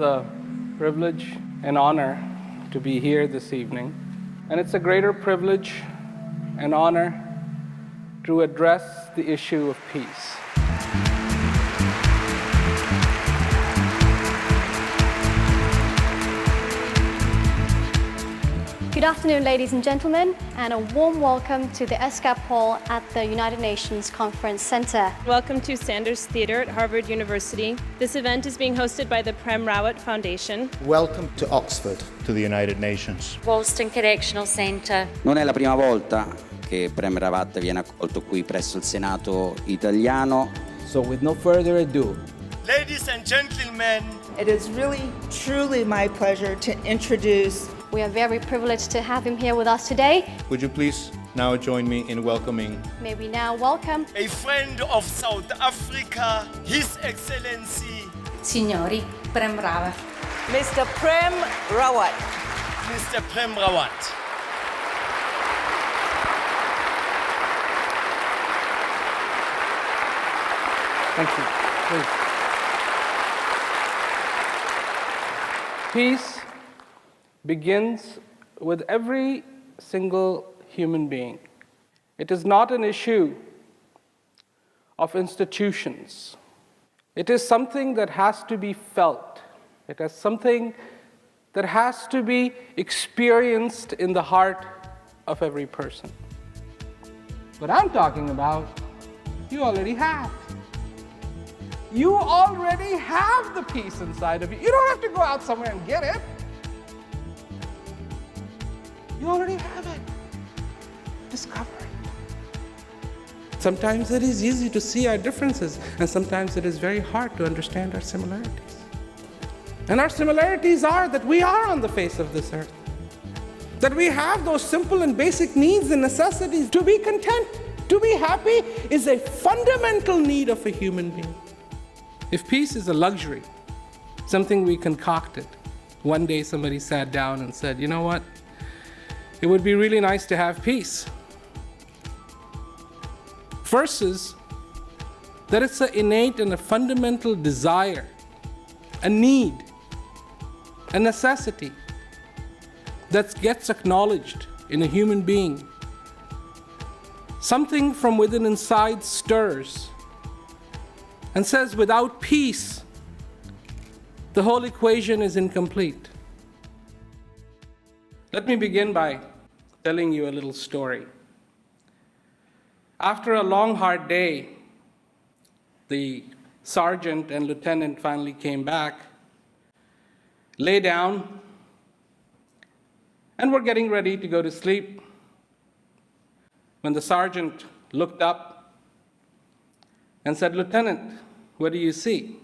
It's a privilege and honor to be here this evening. And it's a greater privilege and honor to address the issue of peace. Good afternoon, ladies and gentlemen, and a warm welcome to the ESCAP Hall at the United Nations Conference Center. Welcome to Sanders Theater at Harvard University. This event is being hosted by the Prem Rawat Foundation. Welcome to Oxford, to the United Nations. Boston Correctional Center. Non è la prima volta che Prem Rawat viene accolto qui presso il Senato italiano. So with no further ado, ladies and gentlemen, it is really, truly my pleasure to introduce. We are very privileged to have him here with us today. Would you please now join me in welcoming? May we now welcome a friend of South Africa, His Excellency Signori Prem Rawat. Mr. Prem Rawat. Mr. Prem Rawat. Thank you. Please. Peace begins with every single human being. It is not an issue of institutions. It is something that has to be felt. It is something that has to be experienced in the heart of every person. What I'm talking about, you already have. You already have the peace inside of you. You don't have to go out somewhere and get it. You already have it. Discover it. Sometimes it is easy to see our differences, and sometimes it is very hard to understand our similarities. And our similarities are that we are on the face of this earth. That we have those simple and basic needs and necessities. To be content, to be happy is a fundamental need of a human being. If peace is a luxury, something we concocted, one day somebody sat down and said, you know what? It would be really nice to have peace. Versus that it's an innate and a fundamental desire, a need, a necessity that gets acknowledged in a human being. Something from within inside stirs and says, without peace, the whole equation is incomplete. Let me begin by telling you a little story. After a long, hard day, the sergeant and lieutenant finally came back, lay down, and were getting ready to go to sleep when the sergeant looked up and said, Lieutenant, what do you see?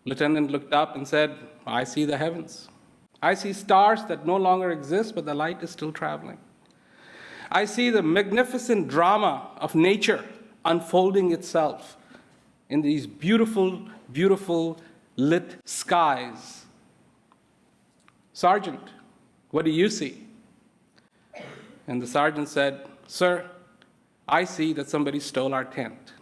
Lieutenant looked up and said, I see the heavens. I see stars that no longer exist, but the light is still traveling. I see the magnificent drama of nature unfolding itself in these beautiful, beautiful lit skies. Sergeant, what do you see? And the sergeant said, Sir, I see that somebody stole our tent.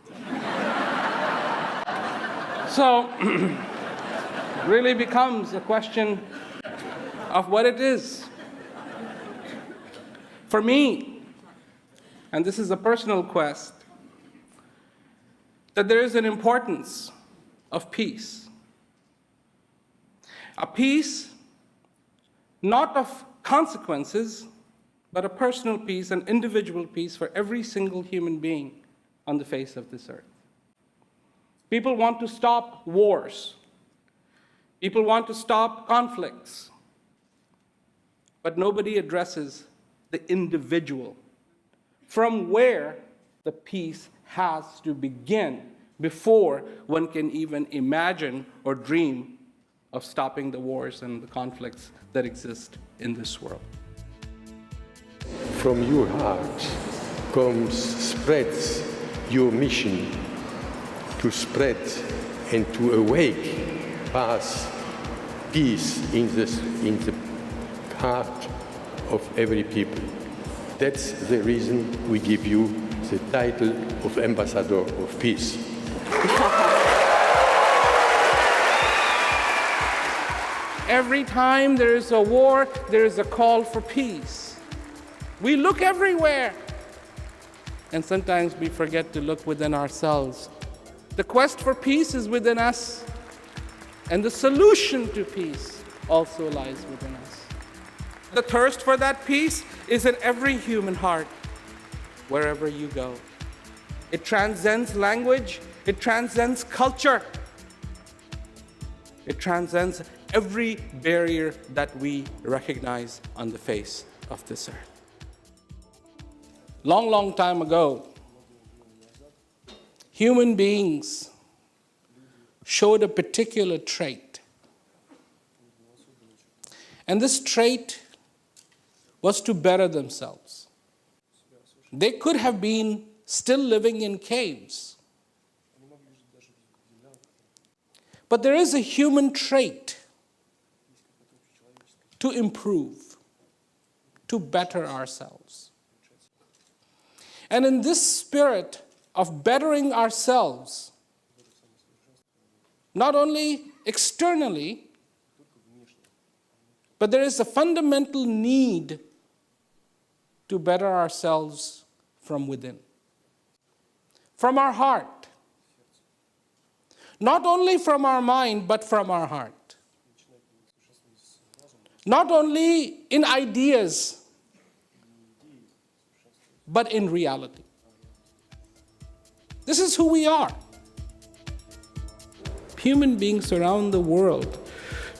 So, it really becomes a question of what it is. For me, and this is a personal quest, that there is an importance of peace. A peace not of consequences, but a personal peace, an individual peace for every single human being on the face of this earth. People want to stop wars. People want to stop conflicts. But nobody addresses the individual, from where the peace has to begin before one can even imagine or dream of stopping the wars and the conflicts that exist in this world. From your heart spreads your mission to spread and to awake peace in the heart of every people. That's the reason we give you the title of Ambassador of Peace. Every time there is a war, there is a call for peace. We look everywhere, and sometimes we forget to look within ourselves. The quest for peace is within us, and the solution to peace also lies within us. The thirst for that peace is in every human heart, wherever you go. It transcends language, it transcends culture, it transcends every barrier that we recognize on the face of this earth. Long time ago, human beings showed a particular trait. And this trait was to better themselves. They could have been still living in caves. But there is a human trait to improve, to better ourselves. And in this spirit of bettering ourselves, not only externally, but there is a fundamental need to better ourselves from within, from our heart. Not only from our mind, but from our heart. Not only in ideas, but in reality. This is who we are. Human beings around the world,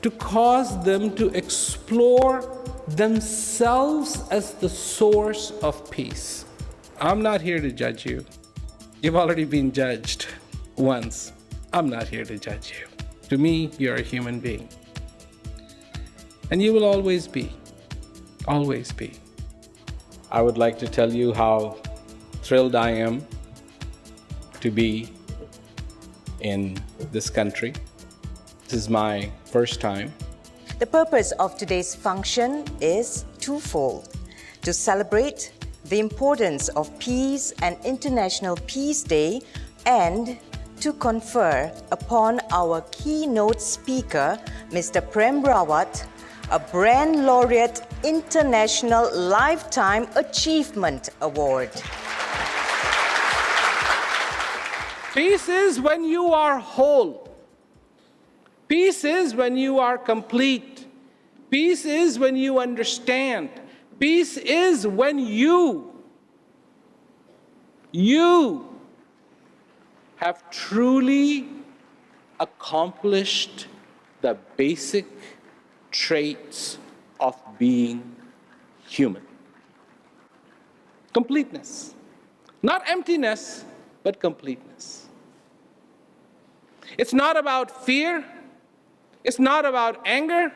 to cause them to explore themselves as the source of peace. I'm not here to judge you. You've already been judged once. I'm not here to judge you. To me, you're a human being. And you will always be. Always be. I would like to tell you how thrilled I am to be in this country. This is my first time. The purpose of today's function is twofold: to celebrate the importance of peace and International Peace Day, and to confer upon our keynote speaker, Mr. Prem Rawat, a Brand Laureate International Lifetime Achievement Award. Peace is when you are whole. Peace is when you are complete. Peace is when you understand. Peace is when you have truly accomplished the basic traits of being human. Completeness. Not emptiness, but completeness. It's not about fear. It's not about anger.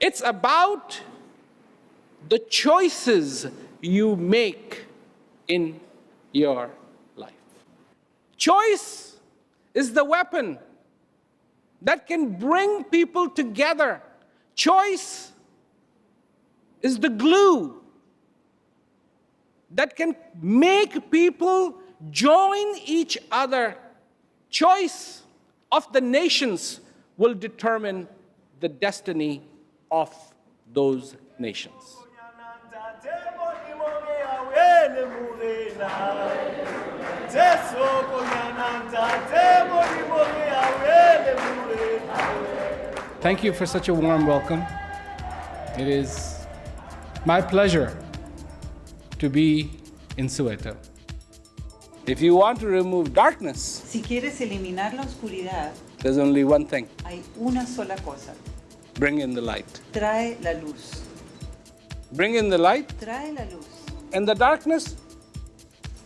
It's about the choices you make in your life. Choice is the weapon that can bring people together. Choice is the glue that can make people join each other. Choice of the nations will determine the destiny of those nations. Thank you for such a warm welcome. It is my pleasure to be in Soweto. If you want to remove darkness, si quieres eliminar la oscuridad, there's only one thing. hay una sola cosa. Bring in the light. Trae la luz. Bring in the light. Trae la luz. And the darkness,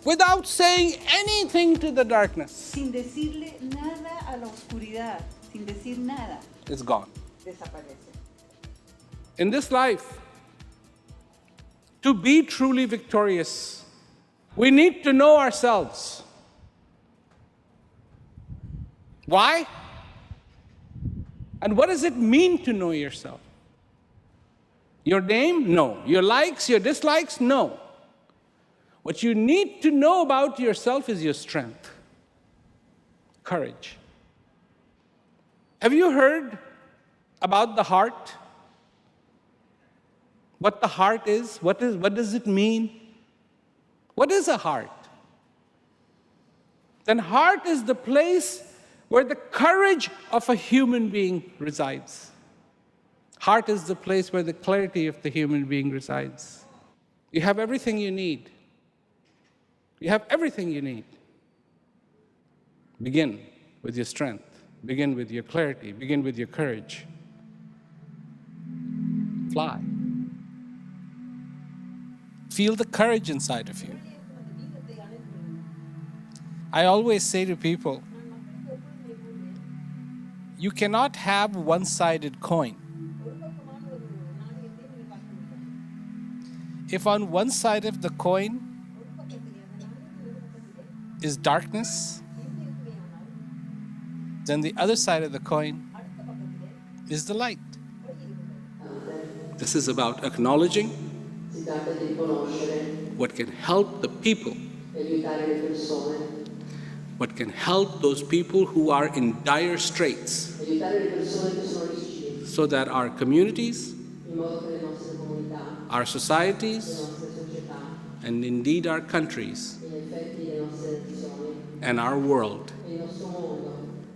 without saying anything to the darkness, sin decirle nada a la oscuridad, sin decir nada, it's gone. Desaparece. In this life, to be truly victorious, we need to know ourselves. Why? And what does it mean to know yourself? Your name? No. Your likes, your dislikes? No. What you need to know about yourself is your strength, courage. Have you heard about the heart, what the heart is, what does it mean? What is a heart? Then heart is the place where the courage of a human being resides. Heart is the place where the clarity of the human being resides. You have everything you need. You have everything you need. Begin with your strength. Begin with your clarity. Begin with your courage. Fly. Feel the courage inside of you. I always say to people, you cannot have one-sided coin. If on one side of the coin is darkness, then the other side of the coin is the light. This is about acknowledging what can help the people, what can help those people who are in dire straits, so that our communities, our societies, and indeed our countries and our world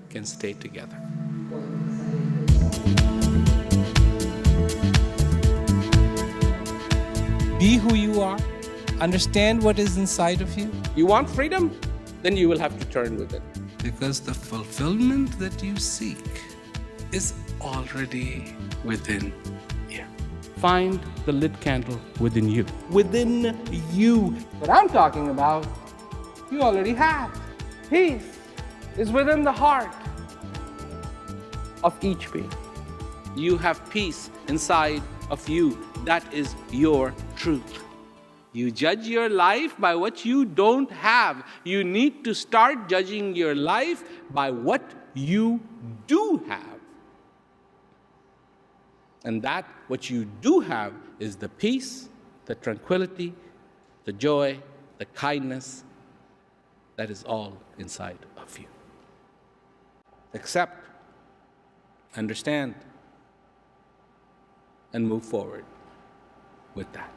can stay together. Be who you are. Understand what is inside of you. You want freedom? Then you will have to turn with it. Because the fulfillment that you seek is already within you. Find the lit candle within you. Within you. What I'm talking about, you already have. Peace is within the heart of each being. You have peace inside of you. That is your truth. You judge your life by what you don't have. You need to start judging your life by what you do have. And that what you do have is the peace, the tranquility, the joy, the kindness that is all inside of you. Accept, understand, and move forward with that.